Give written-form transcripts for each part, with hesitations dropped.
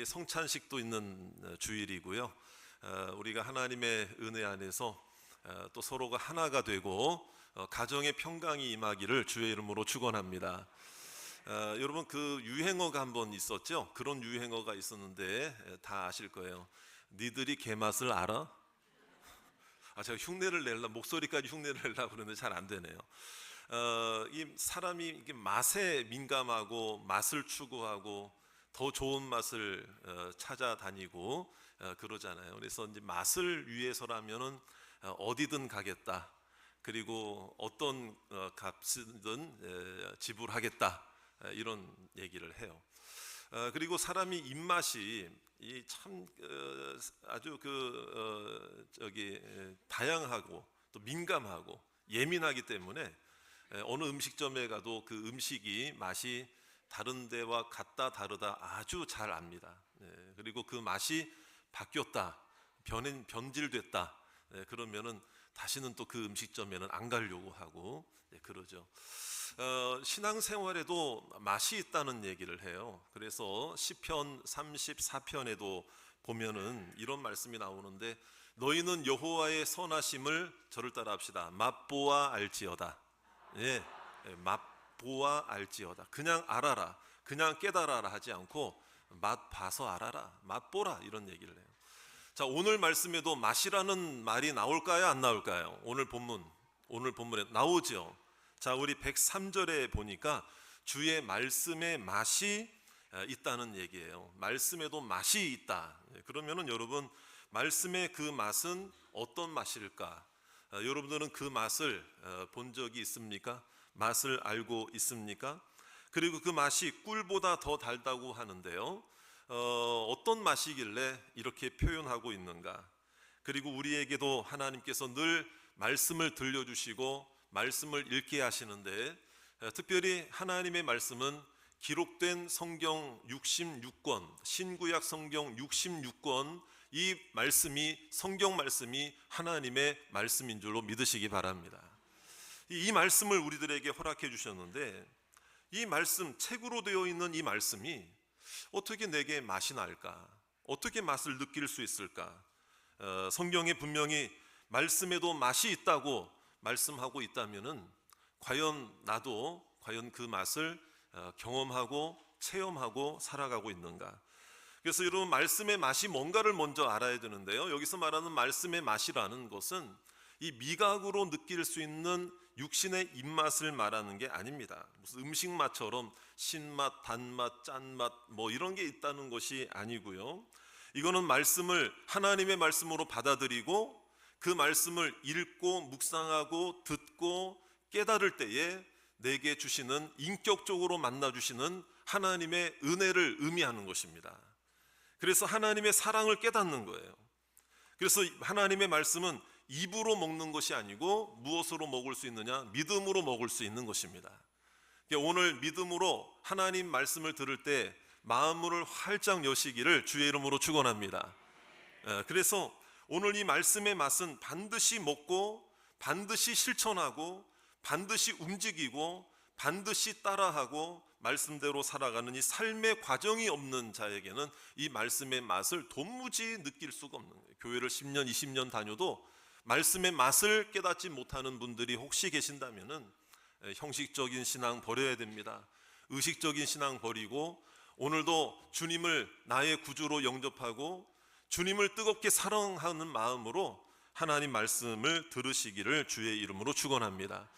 우리 성찬식도 있는 주일이고요. 우리가 하나님의 은혜 안에서 또 서로가 하나가 되고 가정의 평강이 임하기를 주의 이름으로 축원합니다. 여러분, 그 유행어가 한번 있었죠? 그런 유행어가 있었는데 다 아실 거예요. 니들이 개맛을 알아? 제가 흉내를 내려 목소리까지 흉내를 내려고 그러는데 잘 안 되네요. 이 사람이 이게 맛에 민감하고 맛을 추구하고 더 좋은 맛을 찾아다니고 그러잖아요. 그래서 이제 맛을 위해서라면은 어디든 가겠다. 그리고 어떤 값이든 지불하겠다. 이런 얘기를 해요. 그리고 사람이 입맛이 참 아주 다양하고 또 민감하고 예민하기 때문에 어느 음식점에 가도 그 음식이 맛이 다른 데와 같다 다르다 아주 잘 압니다. 그리고 그 맛이 바뀌었다, 변질됐다, 그러면은 다시는 또 그 음식점에는 안 가려고 하고 그러죠. 신앙생활에도 맛이 있다는 얘기를 해요. 그래서 시편 34편에도 보면은 이런 말씀이 나오는데, 너희는 여호와의 선하심을 저를 따라 합시다. 맛보아 알지어다. 맛보아 알지어다. 그냥 알아라, 그냥 깨달아라 하지 않고 맛봐서 알아라, 맛보라, 이런 얘기를 해요. 자, 오늘 말씀에도 맛이라는 말이 나올까요, 안 나올까요? 오늘 본문에 나오죠. 자, 우리 103절에 보니까 주의 말씀에 맛이 있다는 얘기예요. 말씀에도 맛이 있다. 그러면은 여러분, 말씀의 그 맛은 어떤 맛일까? 여러분들은 그 맛을 본 적이 있습니까? 맛을 알고 있습니까? 그리고 그 맛이 꿀보다 더 달다고 하는데요. 어떤 맛이길래 이렇게 표현하고 있는가? 그리고 우리에게도 하나님께서 늘 말씀을 들려주시고 말씀을 읽게 하시는데, 특별히 하나님의 말씀은 기록된 성경 66권, 신구약 성경 66권, 이 말씀이, 성경 말씀이 하나님의 말씀인 줄로 믿으시기 바랍니다. 이 말씀을 우리들에게 허락해 주셨는데, 이 말씀, 책으로 되어 있는 이 말씀이 어떻게 내게 맛이 날까? 어떻게 맛을 느낄 수 있을까? 성경에 분명히 말씀에도 맛이 있다고 말씀하고 있다면은 나도 과연 그 맛을 경험하고 체험하고 살아가고 있는가? 그래서 여러분, 말씀의 맛이 뭔가를 먼저 알아야 되는데요. 여기서 말하는 말씀의 맛이라는 것은 이 미각으로 느낄 수 있는 육신의 입맛을 말하는 게 아닙니다. 무슨 음식 맛처럼 신맛, 단맛, 짠맛 이런 게 있다는 것이 아니고요. 이거는 말씀을 하나님의 말씀으로 받아들이고 그 말씀을 읽고 묵상하고 듣고 깨달을 때에 내게 주시는, 인격적으로 만나 주시는 하나님의 은혜를 의미하는 것입니다. 그래서 하나님의 사랑을 깨닫는 거예요. 그래서 하나님의 말씀은 입으로 먹는 것이 아니고 무엇으로 먹을 수 있느냐? 믿음으로 먹을 수 있는 것입니다. 오늘 믿음으로 하나님 말씀을 들을 때 마음을 활짝 여시기를 주의 이름으로 축원합니다. 그래서 오늘 이 말씀의 맛은 반드시 먹고 반드시 실천하고 반드시 움직이고 반드시 따라하고 말씀대로 살아가는 이 삶의 과정이 없는 자에게는 이 말씀의 맛을 도무지 느낄 수가 없는 거예요. 교회를 10년, 20년 다녀도 말씀의 맛을 깨닫지 못하는 분들이 혹시 계신다면은 형식적인 신앙 버려야 됩니다. 의식적인 신앙 버리고 오늘도 주님을 나의 구주로 영접하고 주님을 뜨겁게 사랑하는 마음으로 하나님 말씀을 들으시기를 주의 이름으로 축원합니다.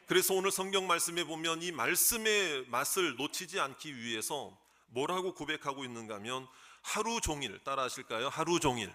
그래서 오늘 성경 말씀에 보면 이 말씀의 맛을 놓치지 않기 위해서 뭐라고 고백하고 있는가 하면 하루 종일, 따라 하실까요? 하루 종일.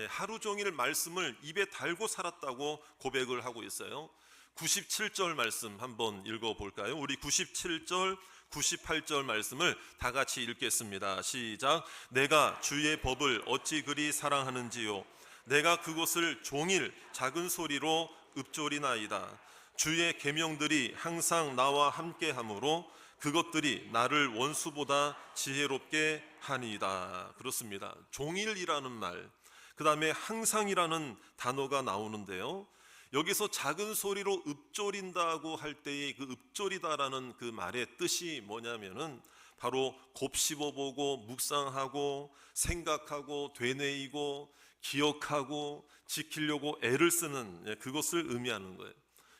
하루 종일 말씀을 입에 달고 살았다고 고백을 하고 있어요. 97절 말씀 한번 읽어볼까요? 우리 97절, 98절 말씀을 다 같이 읽겠습니다. 시작. 내가 주의 법을 어찌 그리 사랑하는지요. 내가 그것을 종일 작은 소리로 읊조리나이다. 주의 계명들이 항상 나와 함께하므로 그것들이 나를 원수보다 지혜롭게 하니이다. 그렇습니다. 종일이라는 말, 그 다음에 항상이라는 단어가 나오는데요. 여기서 작은 소리로 읊조린다고 할 때의 그 읊조리다라는 그 말의 뜻이 뭐냐면은 바로 곱씹어보고 묵상하고 생각하고 되뇌이고 기억하고 지키려고 애를 쓰는 그것을 의미하는 거예요.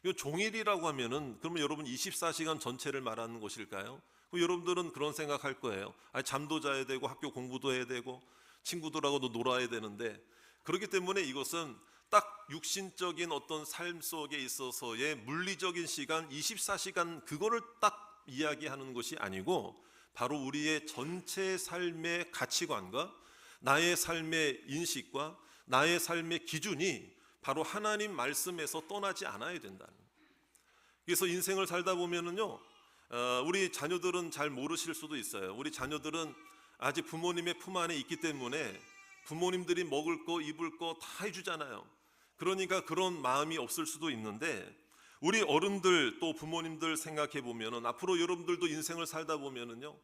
이 종일이라고 하면은 그러면 여러분 24시간 전체를 말하는 것일까요? 여러분들은 그런 생각할 거예요. 잠도 자야 되고 학교 공부도 해야 되고 친구들하고도 놀아야 되는데, 그렇기 때문에 이것은 딱 육신적인 어떤 삶 속에 있어서의 물리적인 시간 24시간 그거를 딱 이야기하는 것이 아니고, 바로 우리의 전체 삶의 가치관과 나의 삶의 인식과 나의 삶의 기준이 바로 하나님 말씀에서 떠나지 않아야 된다는 거예요. 그래서 인생을 살다 보면은요, 우리 자녀들은 잘 모르실 수도 있어요. 우리 자녀들은 아직 부모님의 품 안에 있기 때문에 부모님들이 먹을 거 입을 거 다 해주잖아요. 그러니까 그런 마음이 없을 수도 있는데, 우리 어른들 또 부모님들 생각해 보면은 앞으로 여러분들도 인생을 살다 보면은요,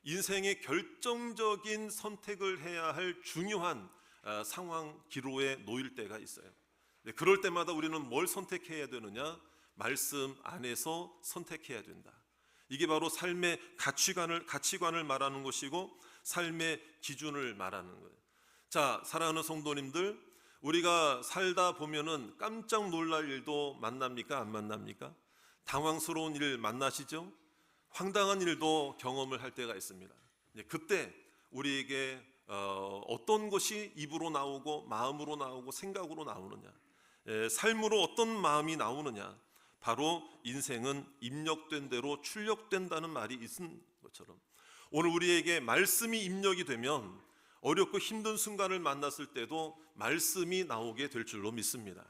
인생의 결정적인 선택을 해야 할 중요한 상황 기로에 놓일 때가 있어요. 그럴 때마다 우리는 뭘 선택해야 되느냐? 말씀 안에서 선택해야 된다. 이게 바로 삶의 가치관을 말하는 것이고 삶의 기준을 말하는 거예요. 자, 사랑하는 성도님들, 우리가 살다 보면은 깜짝 놀랄 일도 만납니까? 안 만납니까? 당황스러운 일 만나시죠? 황당한 일도 경험을 할 때가 있습니다. 그때 우리에게 어떤 것이 입으로 나오고 마음으로 나오고 생각으로 나오느냐, 삶으로 어떤 마음이 나오느냐, 바로 인생은 입력된 대로 출력된다는 말이 있는 것처럼 오늘 우리에게 말씀이 입력이 되면 어렵고 힘든 순간을 만났을 때도 말씀이 나오게 될 줄로 믿습니다.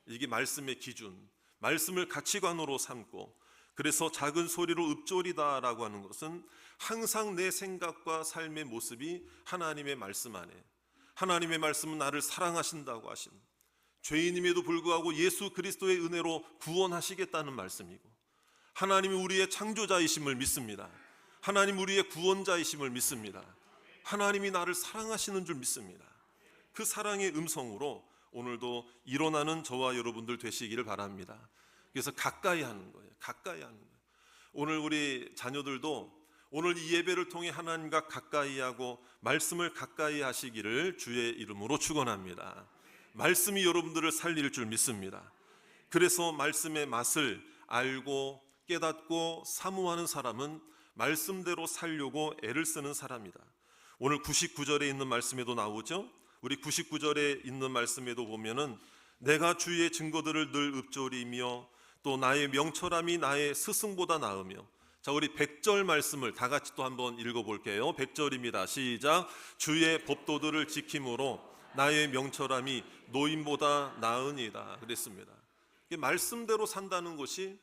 이게 말씀의 기준, 말씀을 가치관으로 삼고, 그래서 작은 소리로 읊조리다라고 하는 것은 항상 내 생각과 삶의 모습이 하나님의 말씀 안에, 하나님의 말씀은 나를 사랑하신다고 하신, 죄인임에도 불구하고 예수 그리스도의 은혜로 구원하시겠다는 말씀이고, 하나님이 우리의 창조자이심을 믿습니다. 하나님 우리의 구원자이심을 믿습니다. 하나님이 나를 사랑하시는 줄 믿습니다. 그 사랑의 음성으로 오늘도 일어나는 저와 여러분들 되시기를 바랍니다. 그래서 가까이 하는 거예요. 가까이 하는 거예요. 오늘 우리 자녀들도 오늘 이 예배를 통해 하나님과 가까이 하고 말씀을 가까이 하시기를 주의 이름으로 축원합니다. 말씀이 여러분들을 살릴 줄 믿습니다. 그래서 말씀의 맛을 알고 깨닫고 사모하는 사람은 말씀대로 살려고 애를 쓰는 사람이다. 오늘 99절에 있는 말씀에도 나오죠. 우리 99절에 있는 말씀에도 보면은 내가 주의 증거들을 늘 읊조리며 또 나의 명철함이 나의 스승보다 나으며. 자, 우리 100절 말씀을 다 같이 또 한번 읽어볼게요. 100절입니다. 시작. 주의 법도들을 지킴으로 나의 명철함이 노인보다 나으니이다. 그랬습니다. 말씀대로 산다는 것이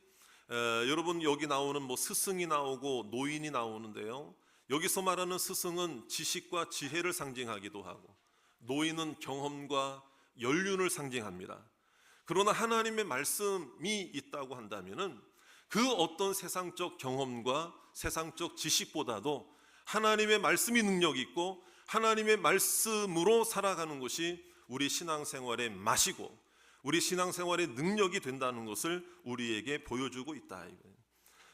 여러분 여기 나오는 뭐 스승이 나오고 노인이 나오는데요, 여기서 말하는 스승은 지식과 지혜를 상징하기도 하고 노인은 경험과 연륜을 상징합니다. 그러나 하나님의 말씀이 있다고 한다면은 그 어떤 세상적 경험과 세상적 지식보다도 하나님의 말씀이 능력 있고 하나님의 말씀으로 살아가는 것이 우리 신앙생활의 맛이고 우리 신앙생활의 능력이 된다는 것을 우리에게 보여주고 있다.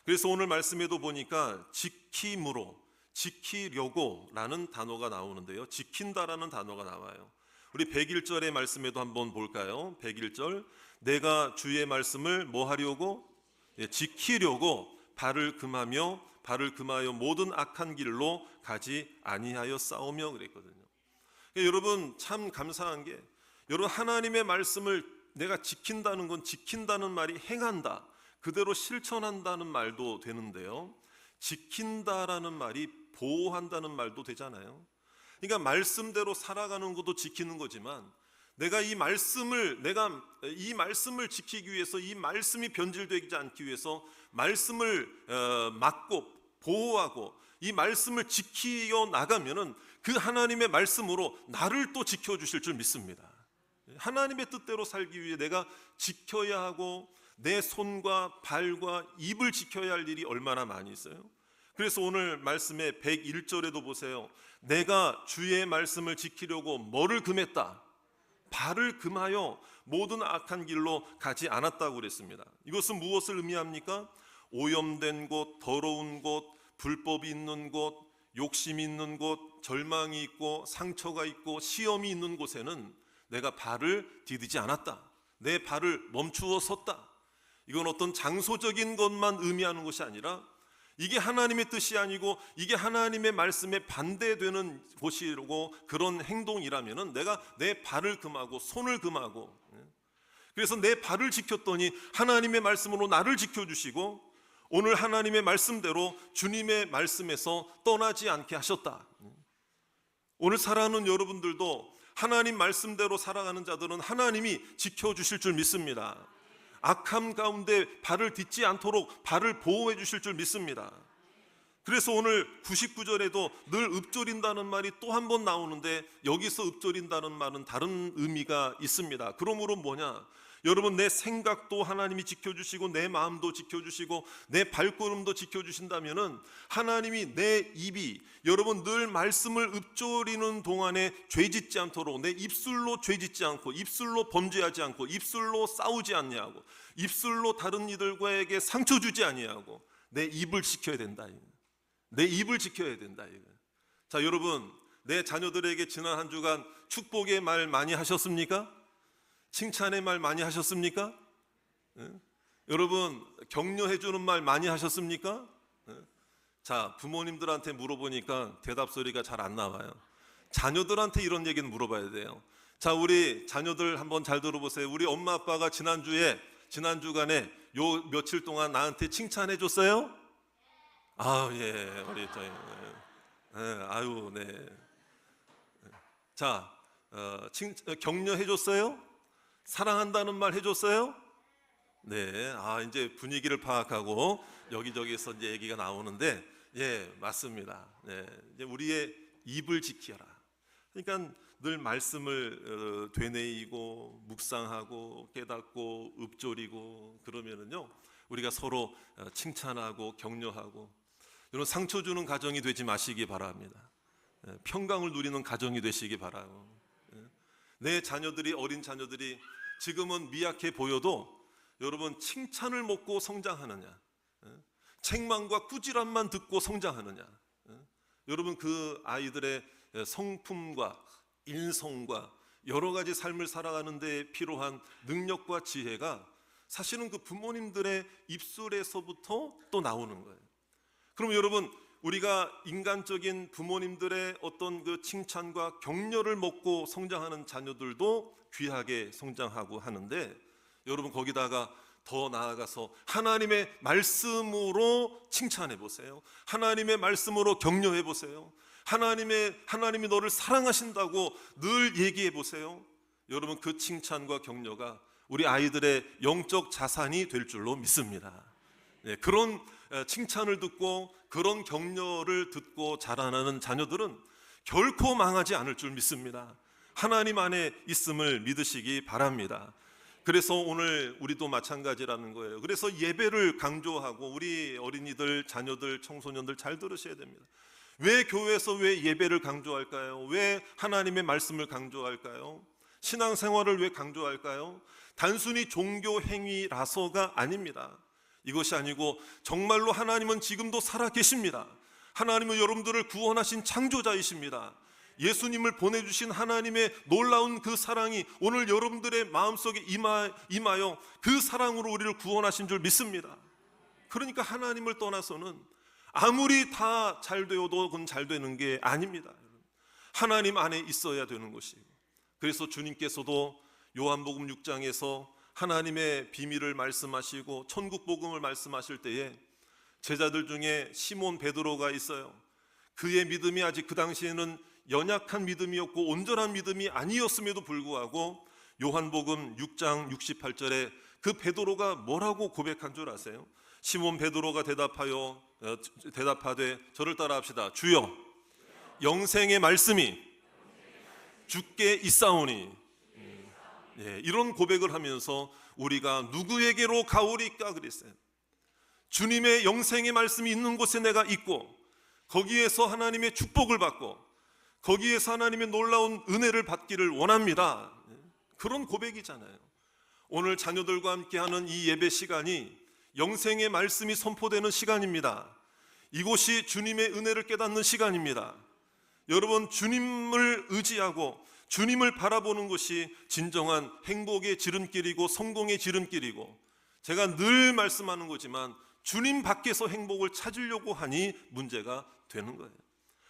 그래서 오늘 말씀에도 보니까 지킴으로, 지키려고 라는 단어가 나오는데요, 지킨다라는 단어가 나와요. 우리 101절의 말씀에도 한번 볼까요? 101절. 내가 주의 말씀을 뭐 하려고? 지키려고 발을 금하여 모든 악한 길로 가지 아니하여 싸우며 그랬거든요. 여러분 참 감사한 게, 여러분 하나님의 말씀을 내가 지킨다는 건 지킨다는 말이 행한다, 그대로 실천한다는 말도 되는데요, 지킨다라는 말이 보호한다는 말도 되잖아요. 그러니까 말씀대로 살아가는 것도 지키는 거지만 내가 이 말씀을 지키기 위해서, 이 말씀이 변질되지 않기 위해서 말씀을 막고 보호하고 이 말씀을 지키어 나가면은 그 하나님의 말씀으로 나를 또 지켜주실 줄 믿습니다. 하나님의 뜻대로 살기 위해 내가 지켜야 하고 내 손과 발과 입을 지켜야 할 일이 얼마나 많이 있어요. 그래서 오늘 말씀의 101절에도 보세요. 내가 주의 말씀을 지키려고 뭐를 금했다? 발을 금하여 모든 악한 길로 가지 않았다고 그랬습니다. 이것은 무엇을 의미합니까? 오염된 곳, 더러운 곳, 불법이 있는 곳, 욕심이 있는 곳, 절망이 있고 상처가 있고 시험이 있는 곳에는 내가 발을 디디지 않았다. 내 발을 멈추어 섰다. 이건 어떤 장소적인 것만 의미하는 것이 아니라 이게 하나님의 뜻이 아니고 이게 하나님의 말씀에 반대되는 곳이고 그런 행동이라면은 내가 내 발을 금하고 손을 금하고, 그래서 내 발을 지켰더니 하나님의 말씀으로 나를 지켜주시고 오늘 하나님의 말씀대로 주님의 말씀에서 떠나지 않게 하셨다. 오늘 살아가는 여러분들도 하나님 말씀대로 살아가는 자들은 하나님이 지켜주실 줄 믿습니다. 악함 가운데 발을 딛지 않도록 발을 보호해 주실 줄 믿습니다. 그래서 오늘 99절에도 늘 읊조린다는 말이 또 한 번 나오는데 여기서 읊조린다는 말은 다른 의미가 있습니다. 그러므로 뭐냐? 여러분, 내 생각도 하나님이 지켜주시고 내 마음도 지켜주시고 내 발걸음도 지켜주신다면은 하나님이 내 입이 여러분 늘 말씀을 읊조리는 동안에 죄짓지 않도록 내 입술로 죄짓지 않고 입술로 범죄하지 않고 입술로 싸우지 않냐고 입술로 다른 이들과에게 상처 주지 아니하고 내 입을 지켜야 된다. 내 입을 지켜야 된다. 자, 여러분, 내 자녀들에게 지난 한 주간 축복의 말 많이 하셨습니까? 칭찬의 말 많이 하셨습니까? 여러분, 격려해 주는 말 많이 하셨습니까? 자, 부모님들한테 물어보니까 대답 소리가 잘 안 나와요. 자녀들한테 이런 얘기는 물어봐야 돼요. 자, 우리 자녀들 한번 잘 들어보세요. 우리 엄마 아빠가 지난 주간에 요 며칠 동안 나한테 칭찬해 줬어요? 아, 예, 우리 저희, 아유, 네. 자, 격려해 줬어요? 사랑한다는 말 해줬어요? 네, 이제 분위기를 파악하고 여기저기서 이제 얘기가 나오는데, 예, 맞습니다. 네, 이제 우리의 입을 지키라. 그러니까 늘 말씀을 되뇌이고 묵상하고 깨닫고 읊조리고 그러면은요, 우리가 서로 칭찬하고 격려하고 이런 상처 주는 가정이 되지 마시기 바랍니다. 평강을 누리는 가정이 되시기 바라고. 내 자녀들이 어린 자녀들이 지금은 미약해 보여도 여러분 칭찬을 먹고 성장하느냐, 책망과 꾸지람만 듣고 성장하느냐, 여러분 그 아이들의 성품과 인성과 여러 가지 삶을 살아가는 데 필요한 능력과 지혜가 사실은 그 부모님들의 입술에서부터 또 나오는 거예요. 그럼 여러분, 우리가 인간적인 부모님들의 어떤 그 칭찬과 격려를 먹고 성장하는 자녀들도 귀하게 성장하고 하는데, 여러분 거기다가 더 나아가서 하나님의 말씀으로 칭찬해 보세요. 하나님의 말씀으로 격려해 보세요. 하나님이 너를 사랑하신다고 늘 얘기해 보세요. 여러분, 그 칭찬과 격려가 우리 아이들의 영적 자산이 될 줄로 믿습니다. 네, 그런 칭찬을 듣고 그런 격려를 듣고 자라나는 자녀들은 결코 망하지 않을 줄 믿습니다. 하나님 안에 있음을 믿으시기 바랍니다. 그래서 오늘 우리도 마찬가지라는 거예요. 그래서 예배를 강조하고 우리 어린이들, 자녀들, 청소년들 잘 들으셔야 됩니다. 왜 교회에서 왜 예배를 강조할까요? 왜 하나님의 말씀을 강조할까요? 신앙생활을 왜 강조할까요? 단순히 종교 행위라서가 아닙니다. 이것이 아니고 정말로 하나님은 지금도 살아 계십니다. 하나님은 여러분들을 구원하신 창조자이십니다. 예수님을 보내주신 하나님의 놀라운 그 사랑이 오늘 여러분들의 마음속에 임하여 그 사랑으로 우리를 구원하신 줄 믿습니다. 그러니까 하나님을 떠나서는 아무리 다 잘 되어도 그건 잘 되는 게 아닙니다. 하나님 안에 있어야 되는 것이고, 그래서 주님께서도 요한복음 6장에서 하나님의 비밀을 말씀하시고 천국 복음을 말씀하실 때에 제자들 중에 시몬 베드로가 있어요. 그의 믿음이 아직 그 당시에는 연약한 믿음이었고 온전한 믿음이 아니었음에도 불구하고 요한복음 6장 68절에 그 베드로가 뭐라고 고백한 줄 아세요? 시몬 베드로가 대답하되 저를 따라합시다. 주여, 영생의 말씀이 주께 있사오니. 예, 이런 고백을 하면서 우리가 누구에게로 가오리까 그랬어요. 주님의 영생의 말씀이 있는 곳에 내가 있고 거기에서 하나님의 축복을 받고 거기에서 하나님의 놀라운 은혜를 받기를 원합니다. 그런 고백이잖아요. 오늘 자녀들과 함께하는 이 예배 시간이 영생의 말씀이 선포되는 시간입니다. 이곳이 주님의 은혜를 깨닫는 시간입니다. 여러분, 주님을 의지하고 주님을 바라보는 것이 진정한 행복의 지름길이고 성공의 지름길이고, 제가 늘 말씀하는 거지만 주님 밖에서 행복을 찾으려고 하니 문제가 되는 거예요.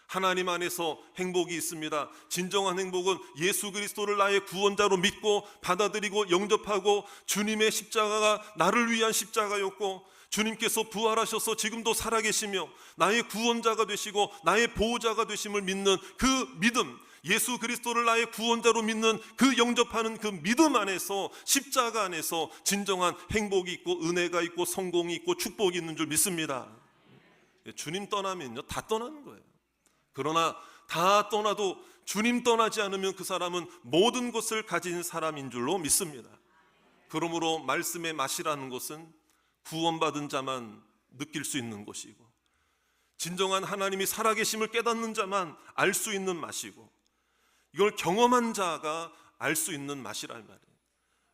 하나님 안에서 행복이 있습니다. 진정한 행복은 예수 그리스도를 나의 구원자로 믿고 받아들이고 영접하고, 주님의 십자가가 나를 위한 십자가였고 주님께서 부활하셔서 지금도 살아계시며 나의 구원자가 되시고 나의 보호자가 되심을 믿는 그 믿음, 예수 그리스도를 나의 구원자로 믿는 그 영접하는 그 믿음 안에서, 십자가 안에서 진정한 행복이 있고 은혜가 있고 성공이 있고 축복이 있는 줄 믿습니다. 주님 떠나면요 다 떠나는 거예요. 그러나 다 떠나도 주님 떠나지 않으면 그 사람은 모든 것을 가진 사람인 줄로 믿습니다. 그러므로 말씀의 맛이라는 것은 구원받은 자만 느낄 수 있는 것이고, 진정한 하나님이 살아계심을 깨닫는 자만 알 수 있는 맛이고, 이걸 경험한 자가 알 수 있는 맛이란 말이에요.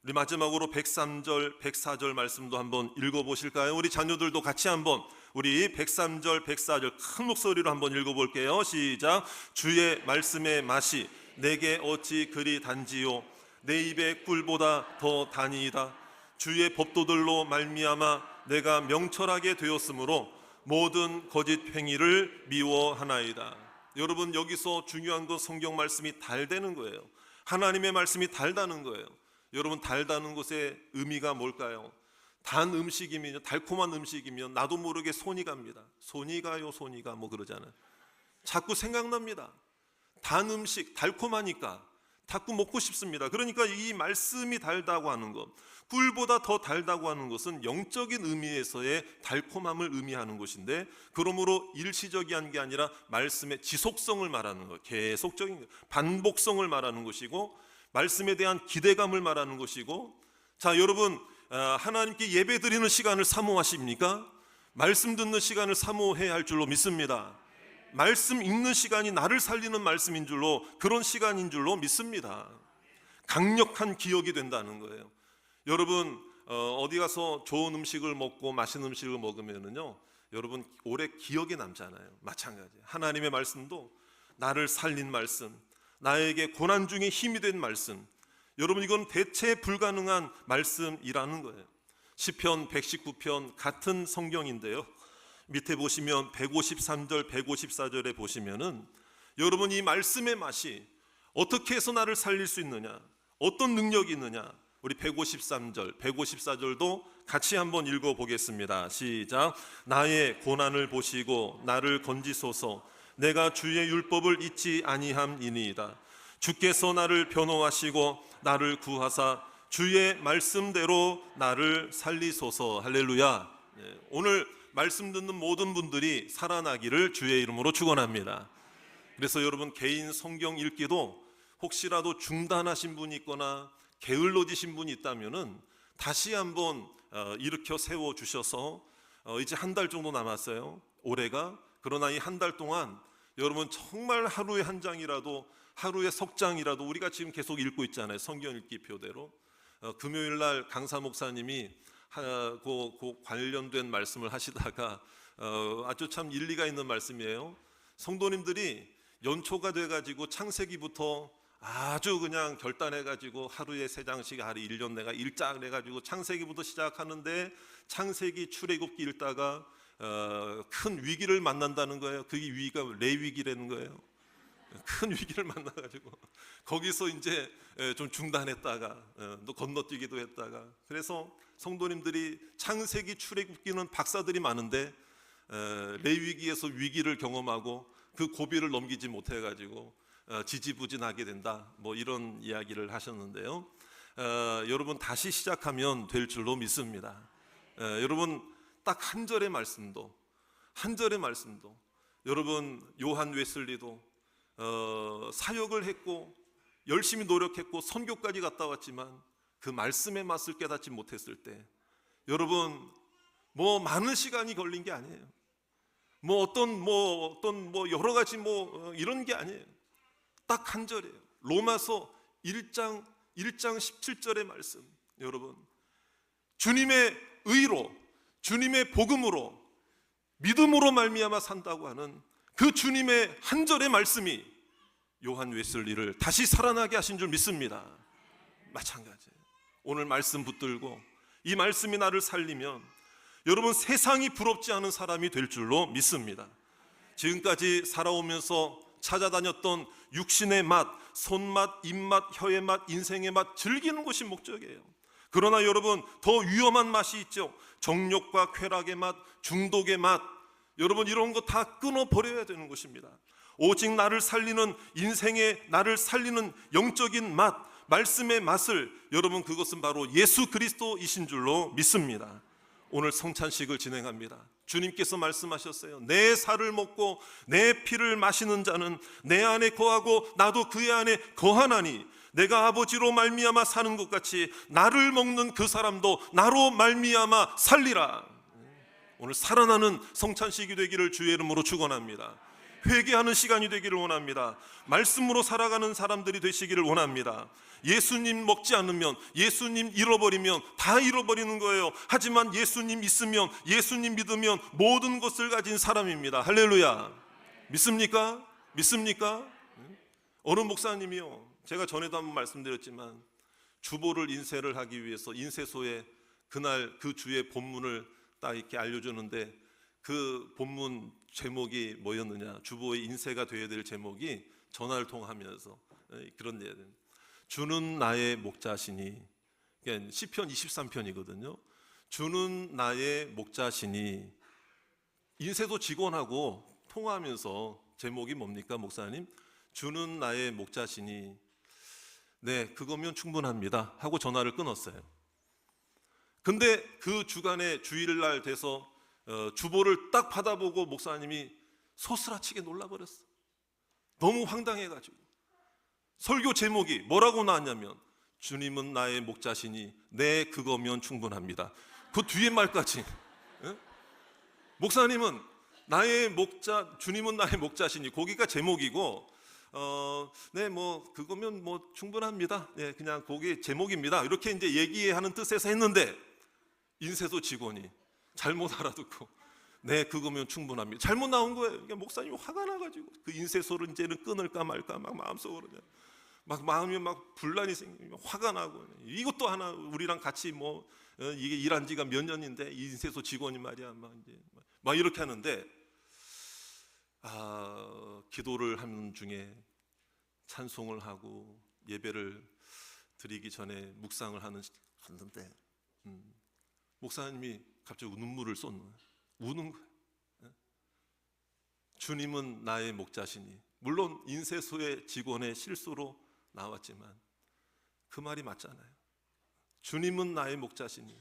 우리 마지막으로 103절, 104절 말씀도 한번 읽어보실까요? 우리 자녀들도 같이 한번 우리 103절, 104절 큰 목소리로 한번 읽어볼게요. 시작. 주의 말씀의 맛이 내게 어찌 그리 단지요, 내 입에 꿀보다 더 단이이다. 주의 법도들로 말미암아 내가 명철하게 되었으므로 모든 거짓 행위를 미워하나이다. 여러분, 여기서 중요한 건 성경 말씀이 달다는 거예요. 하나님의 말씀이 달다는 거예요. 여러분, 달다는 것의 의미가 뭘까요? 단 음식이면, 달콤한 음식이면 나도 모르게 손이 갑니다. 손이 가요, 손이 가, 뭐 그러잖아요. 자꾸 생각납니다. 단 음식, 달콤하니까 자꾸 먹고 싶습니다. 그러니까 이 말씀이 달다고 하는 것, 꿀보다 더 달다고 하는 것은 영적인 의미에서의 달콤함을 의미하는 것인데, 그러므로 일시적인 게 아니라 말씀의 지속성을 말하는 것, 계속적인 반복성을 말하는 것이고, 말씀에 대한 기대감을 말하는 것이고. 자, 여러분, 하나님께 예배 드리는 시간을 사모하십니까? 말씀 듣는 시간을 사모해야 할 줄로 믿습니다. 말씀 읽는 시간이 나를 살리는 말씀인 줄로, 그런 시간인 줄로 믿습니다. 강력한 기억이 된다는 거예요. 여러분, 어디 가서 좋은 음식을 먹고 맛있는 음식을 먹으면은요, 여러분 오래 기억에 남잖아요. 마찬가지. 하나님의 말씀도 나를 살린 말씀, 나에게 고난 중에 힘이 된 말씀, 여러분 이건 대체 불가능한 말씀이라는 거예요. 시편 119편 같은 성경인데요, 밑에 보시면 153절 154절에 보시면은 여러분 이 말씀의 맛이 어떻게 해서 나를 살릴 수 있느냐, 어떤 능력이 있느냐, 우리 153절 154절도 같이 한번 읽어보겠습니다. 시작. 나의 고난을 보시고 나를 건지소서. 내가 주의 율법을 잊지 아니함이니이다. 주께서 나를 변호하시고 나를 구하사 주의 말씀대로 나를 살리소서. 할렐루야. 오늘 말씀 듣는 모든 분들이 살아나기를 주의 이름으로 축원합니다. 그래서 여러분 개인 성경 읽기도 혹시라도 중단하신 분이 있거나 게을러지신 분이 있다면은 다시 한번 일으켜 세워 주셔서, 이제 한 달 정도 남았어요, 올해가. 그러나 이 한 달 동안 여러분 정말 하루에 한 장이라도, 하루에 석 장이라도, 우리가 지금 계속 읽고 있잖아요, 성경 읽기 표대로. 금요일 날 강사 목사님이 그 관련된 말씀을 하시다가 아주 참 일리가 있는 말씀이에요. 성도님들이 연초가 돼가지고 창세기부터 아주 그냥 결단해가지고 하루에 3장씩, 하루 1년 내가 읽자 해가지고 창세기부터 시작하는데, 창세기 출애굽기 읽다가 큰 위기를 만난다는 거예요. 그게 위기가 레위기라는 거예요. 큰 위기를 만나가지고 거기서 이제 좀 중단했다가 또 건너뛰기도 했다가, 그래서 성도님들이 창세기 출애굽기는 박사들이 많은데 레위기에서 위기를 경험하고 그 고비를 넘기지 못해가지고 지지부진하게 된다, 뭐 이런 이야기를 하셨는데요. 여러분 다시 시작하면 될 줄로 믿습니다. 여러분 딱 한 절의 말씀도, 한 절의 말씀도, 여러분 요한 웨슬리도 사역을 했고 열심히 노력했고 선교까지 갔다 왔지만 그 말씀의 맛을 깨닫지 못했을 때, 여러분 뭐 많은 시간이 걸린 게 아니에요. 뭐 어떤 여러 가지 이런 게 아니에요. 딱 한 절이에요. 로마서 1장 17절의 말씀. 여러분 주님의 의로, 주님의 복음으로 믿음으로 말미암아 산다고 하는 그 주님의 한 절의 말씀이 요한 웨슬리를 다시 살아나게 하신 줄 믿습니다. 마찬가지예요. 오늘 말씀 붙들고 이 말씀이 나를 살리면 여러분 세상이 부럽지 않은 사람이 될 줄로 믿습니다. 지금까지 살아오면서 찾아다녔던 육신의 맛, 손맛, 입맛, 혀의 맛, 인생의 맛 즐기는 것이 목적이에요. 그러나 여러분 더 위험한 맛이 있죠. 정욕과 쾌락의 맛, 중독의 맛. 여러분 이런 거 다 끊어버려야 되는 것입니다. 오직 나를 살리는 인생의 나를 살리는 영적인 맛, 말씀의 맛을 여러분 그것은 바로 예수 그리스도이신 줄로 믿습니다. 오늘 성찬식을 진행합니다. 주님께서 말씀하셨어요. 내 살을 먹고 내 피를 마시는 자는 내 안에 거하고 나도 그의 안에 거하나니 내가 아버지로 말미암아 사는 것 같이 나를 먹는 그 사람도 나로 말미암아 살리라. 오늘 살아나는 성찬식이 되기를 주의 이름으로 축원합니다. 회개하는 시간이 되기를 원합니다. 말씀으로 살아가는 사람들이 되시기를 원합니다. 예수님 먹지 않으면, 예수님 잃어버리면 다 잃어버리는 거예요. 하지만 예수님 있으면, 예수님 믿으면 모든 것을 가진 사람입니다. 할렐루야. 믿습니까? 믿습니까? 어느 목사님이요, 제가 전에도 한번 말씀드렸지만 주보를 인쇄를 하기 위해서 인쇄소에 그날 그 주의 본문을 딱 이렇게 알려주는데 그 본문 제목이 뭐였느냐, 주보에 인쇄가 되어야 될 제목이 전화를 통하면서 그런 데 주는 나의 목자시니, 그러니까 시편 23편이거든요. 주는 나의 목자시니. 인쇄소 직원하고 통화하면서 제목이 뭡니까 목사님? 주는 나의 목자시니. 네, 그거면 충분합니다 하고 전화를 끊었어요. 근데 그 주간에 주일날 돼서 주보를 딱 받아보고 목사님이 소스라치게 놀라버렸어. 너무 황당해가지고 설교 제목이 뭐라고 나왔냐면 주님은 나의 목자시니 네 그거면 충분합니다. 그 뒤에 말까지. 목사님은 나의 목자, 주님은 나의 목자시니 거기가 제목이고 네 뭐 그거면 뭐 충분합니다. 네 그냥 거기 제목입니다. 이렇게 이제 얘기하는 뜻에서 했는데 인쇄소 직원이 잘못 알아듣고 네 그거면 충분합니다. 잘못 나온 거예요. 그러니까 목사님이 화가 나가지고 그 인쇄소를 이제는 끊을까 말까 막 마음속으로 막 마음이 막 분란이 생기면 화가 나고, 이것도 하나 우리랑 같이 뭐 이게 일한 지가 몇 년인데 이 인쇄소 직원이 말이야 막 이렇게 하는데 기도를 하는 중에 찬송을 하고 예배를 드리기 전에 묵상을 하는데 목사님이 갑자기 눈물을 쏟는 거예요. 우는 거예요. 주님은 나의 목자시니. 물론 인쇄소의 직원의 실수로 나왔지만 그 말이 맞잖아요. 주님은 나의 목자시니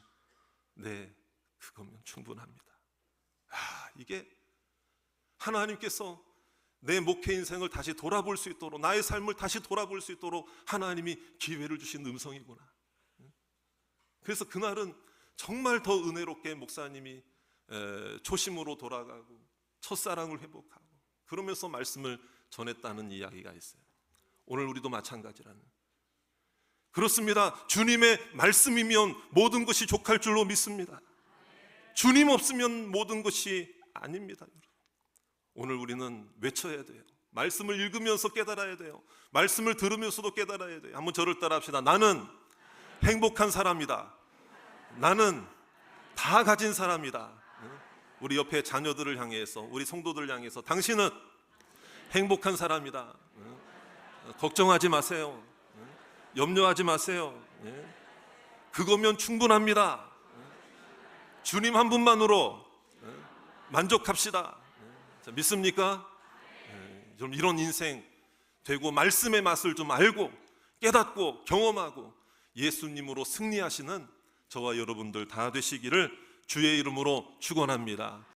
네 그거면 충분합니다. 이게 하나님께서 내 목회 인생을 다시 돌아볼 수 있도록, 나의 삶을 다시 돌아볼 수 있도록 하나님이 기회를 주신 음성이구나. 그래서 그날은 정말 더 은혜롭게 목사님이 초심으로 돌아가고 첫사랑을 회복하고 그러면서 말씀을 전했다는 이야기가 있어요. 오늘 우리도 마찬가지라는. 그렇습니다. 주님의 말씀이면 모든 것이 족할 줄로 믿습니다. 주님 없으면 모든 것이 아닙니다. 오늘 우리는 외쳐야 돼요. 말씀을 읽으면서 깨달아야 돼요. 말씀을 들으면서도 깨달아야 돼요. 한번 저를 따라 합시다. 나는 행복한 사람이다. 나는 다 가진 사람이다. 우리 옆에 자녀들을 향해서, 우리 성도들을 향해서 당신은 행복한 사람이다. 걱정하지 마세요. 염려하지 마세요. 그거면 충분합니다. 주님 한 분만으로 만족합시다. 믿습니까? 좀 이런 인생 되고 말씀의 맛을 좀 알고 깨닫고 경험하고 예수님으로 승리하시는 저와 여러분들 다 되시기를 주의 이름으로 축원합니다.